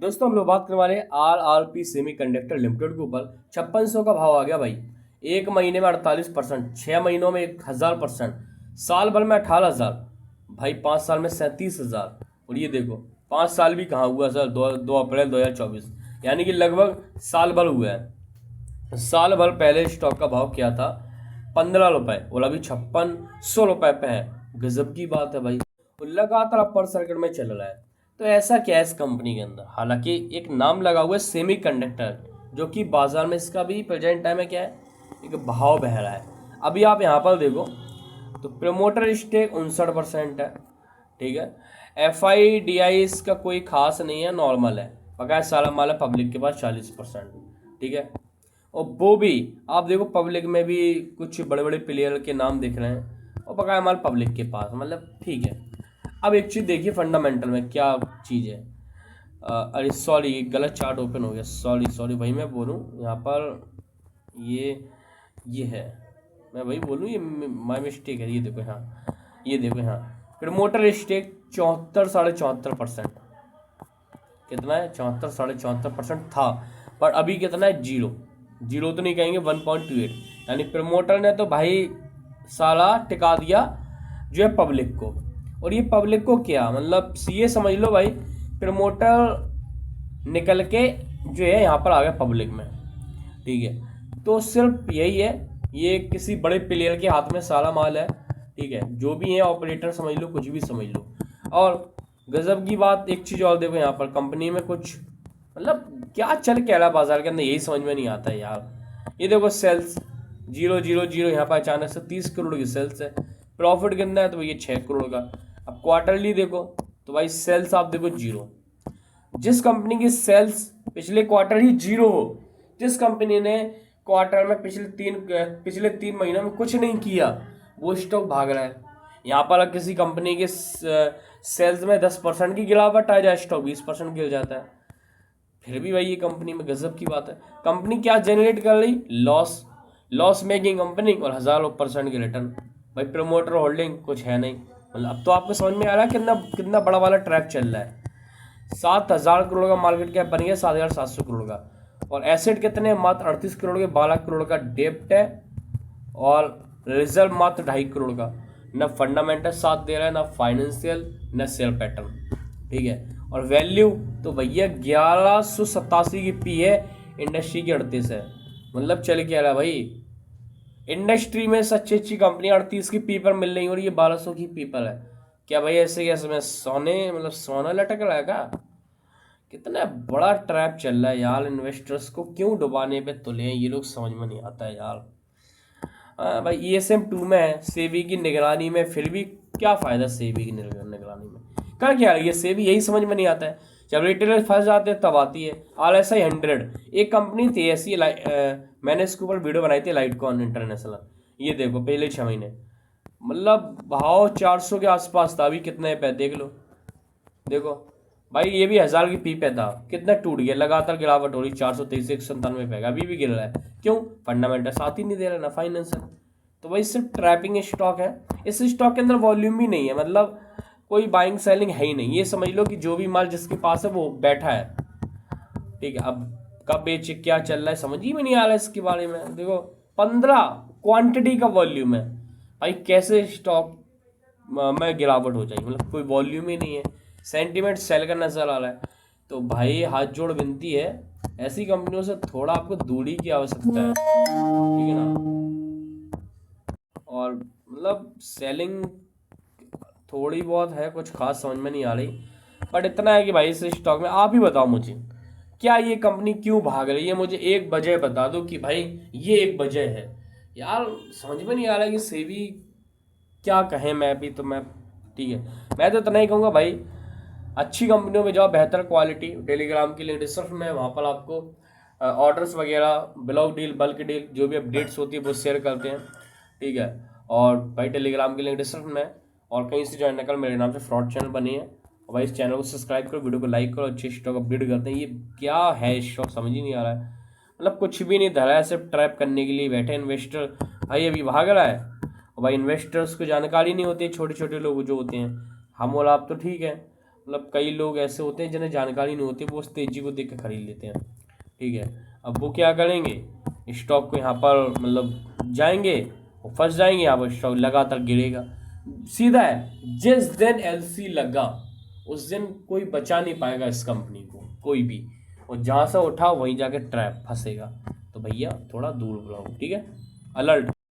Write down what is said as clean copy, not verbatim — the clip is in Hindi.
दोस्तों हम लोग बात करने वाले RRP सेमी कंडक्टर लिमिटेड के ऊपर 5600 का भाव आ गया भाई। एक महीने में 48%, 6 महीनों में 1000%, साल भर में 18,000, भाई 5 साल में 37,000। और ये देखो 5 साल भी कहाँ हुआ सर, 2 अप्रैल 2024, यानी कि लगभग साल भर हुआ है। साल भर पहले स्टॉक का भाव क्या था, 15 रुपए, और अभी 5600 रुपए पे है। गजब की बात है भाई, और लगातार अपर सर्किट में चल रहा है। तो ऐसा क्या है इस कंपनी के अंदर, हालांकि एक नाम लगा हुआ है सेमी कंडक्टर, जो कि बाजार में इसका भी प्रेजेंट टाइम में क्या है, एक भाव बह रहा है। अभी आप यहाँ पर देखो तो प्रमोटर स्टेक 59% है, ठीक है। FIDI इसका कोई खास नहीं है, नॉर्मल है। बकाया सारा माल है पब्लिक के पास 40%, ठीक है। और वो भी आप देखो पब्लिक में भी कुछ बड़े बड़े प्लेयर के नाम दिख रहे हैं, और बकाया माल पब्लिक के पास, मतलब ठीक है। अब एक चीज़ देखिए फंडामेंटल में क्या चीज़ है। अरे सॉरी, गलत चार्ट ओपन हो गया, सॉरी सॉरी भाई, मैं बोलूँ यहाँ पर ये है, मैं वही बोलूँ, ये माई मिस्टेक है। ये देखो यहाँ, ये देखो यहाँ प्रमोटर स्टेक 74 साढ़े 74%। कितना है, 74 साढ़े 74% था, पर अभी कितना है, जीरो। जीरो तो नहीं कहेंगे, 1.28, यानी प्रमोटर ने तो भाई साला टिका दिया जो है पब्लिक को। और ये पब्लिक को क्या मतलब, ये समझ लो भाई, प्रमोटर निकल के जो है यहाँ पर आ गया पब्लिक में, ठीक है। तो सिर्फ यही है, ये किसी बड़े प्लेयर के हाथ में सारा माल है, ठीक है। जो भी है ऑपरेटर समझ लो, कुछ भी समझ लो। और गजब की बात एक चीज़ और देखो, यहाँ पर कंपनी में कुछ मतलब क्या चल क्या रहा है बाजार के अंदर, यही समझ में नहीं आता है यार। ये देखो सेल्स 000, यहाँ पर अचानक से 30 करोड़ की सेल्स है। प्रॉफिट कितना है, तो ये 6 करोड़ का। अब क्वार्टरली देखो तो भाई सेल्स आप देखो जीरो। जिस कंपनी की सेल्स पिछले क्वार्टर ही जीरो हो, जिस कंपनी ने क्वार्टर में पिछले तीन महीनों में कुछ नहीं किया, वो स्टॉक भाग रहा है। यहाँ पर अगर किसी कंपनी के सेल्स में 10% की गिरावट आ जाए, स्टॉक 20% गिर जाता है। फिर भी भाई ये कंपनी में गजब की बात है, कंपनी क्या जनरेट कर रही, लॉस मेकिंग कंपनी, और हजारों परसेंट की रिटर्न। भाई प्रमोटर होल्डिंग कुछ है नहीं। मतलब अब तो आपको समझ में आ रहा है कितना कितना बड़ा वाला ट्रैप चल रहा है। 7,000 करोड़ का मार्केट कैप बन गया, 7,700 करोड़ का। और एसेट कितने हैं, मात्र 38 करोड़ के। 12 करोड़ का डेप्ट है, और रिजर्व मात्र 2.5 करोड़ का। न फंडामेंटल साथ दे रहा है, ना फाइनेंशियल, न शेयर पैटर्न, ठीक है। और वैल्यू तो भैया 1187 की पी है, इंडस्ट्री की 38 है। मतलब चल क्या रहा है भाई, इंडस्ट्री में सच्ची अच्छी कंपनी 38 की पी पर मिल रही है, और ये 1200 की पी पर है। क्या भाई ऐसे कैसे में सोने, मतलब सोना लटक रहा है क्या? कितना बड़ा ट्रैप चल रहा है यार, इन्वेस्टर्स को क्यों डुबाने पे तुले हैं ये लोग, समझ में नहीं आता है यार। भाई ESM 2 में है, सेबी की निगरानी में, फिर भी क्या फायदा सेबी की निगरानी में, कर क्या रही है सेबी, यही समझ में नहीं आता है। जब रिटेलर फंस जाते हैं तब आती है। RSI 100 एक कंपनी थी ऐसी, मैंने इसके ऊपर वीडियो बनाई थी, लाइटकॉन इंटरनेशनल। ये देखो पहले 6 महीने, मतलब भाव 400 के आसपास था, अभी कितने पे देख लो। देखो भाई ये भी 1000 की पी पे था, कितना टूट गया, लगातार गिरावट हो रही, 423 197 पे, अभी भी गिर रहा है। क्यों? फंडामेंटल साथ ही नहीं दे रहा, ना फाइनेंशियल। तो भाई सिर्फ ट्रैपिंग स्टॉक है। इस स्टॉक के अंदर वॉल्यूम भी नहीं है, मतलब कोई बाइंग सेलिंग है ही नहीं। ये समझ लो कि जो भी माल जिसके पास है वो बैठा है, ठीक है। अब कब बेचे, क्या चल रहा है, समझ ही में नहीं आ रहा है इसके बारे में। देखो 15 क्वांटिटी का वॉल्यूम है, भाई कैसे स्टॉक में गिरावट हो जाएगी, मतलब कोई वॉल्यूम ही नहीं है। सेंटीमेंट सेल का नजर आ रहा है। तो भाई हाथ जोड़ विनती है, ऐसी कंपनियों से थोड़ा आपको दूरी की आवश्यकता है, ठीक है ना। और मतलब सेलिंग थोड़ी बहुत है, कुछ खास समझ में नहीं आ रही, बट इतना है कि भाई इस स्टॉक में आप ही बताओ मुझे, क्या ये कंपनी क्यों भाग रही है, मुझे एक वजह बता दो कि भाई ये एक वजह है यार। समझ में नहीं आ रहा है कि सेबी क्या कहें, मैं भी तो मैं, ठीक है। मैं तो इतना ही कहूँगा भाई, अच्छी कंपनियों में जाओ, बेहतर क्वालिटी। टेलीग्राम की लिंक डिस्क्रिप्शन में, वहाँ पर आपको ऑर्डर्स वगैरह, ब्लॉक डील, बल्क डील, जो भी अपडेट्स होती है वो शेयर करते हैं, ठीक है। और भाई टेलीग्राम की लिंक डिस्क्रिप्शन में, और कहीं से ज्वाइन कर, मेरे नाम से फ्रॉड चैनल बनी है। और भाई इस चैनल को सब्सक्राइब करो, वीडियो को लाइक करो, अच्छे स्टॉक अपडेट करते हैं। ये क्या है स्टॉक, समझ ही नहीं आ रहा है, मतलब कुछ भी नहीं धरा है, सिर्फ ट्रैप करने के लिए बैठे इन्वेस्टर। भाई अभी भाग रहा है, और भाई इन्वेस्टर्स को जानकारी नहीं होती है, छोटे छोटे लोग जो होते हैं, हम और आप तो ठीक है, मतलब कई लोग ऐसे होते हैं जिन्हें जानकारी नहीं होती, वो उस तेजी को देख के खरीद लेते हैं। ठीक है, अब वो क्या करेंगे, स्टॉक को यहाँ पर मतलब जाएंगे, वो फंस जाएंगे, यहाँ पर स्टॉक लगातार गिरेगा। सीधा है, जिस दिन एलसी लगा उस दिन कोई बचा नहीं पाएगा इस कंपनी को, कोई भी। और जहाँ से उठा वहीं जाके ट्रैप फंसेगा। तो भैया थोड़ा दूर रहो, ठीक है, अलर्ट।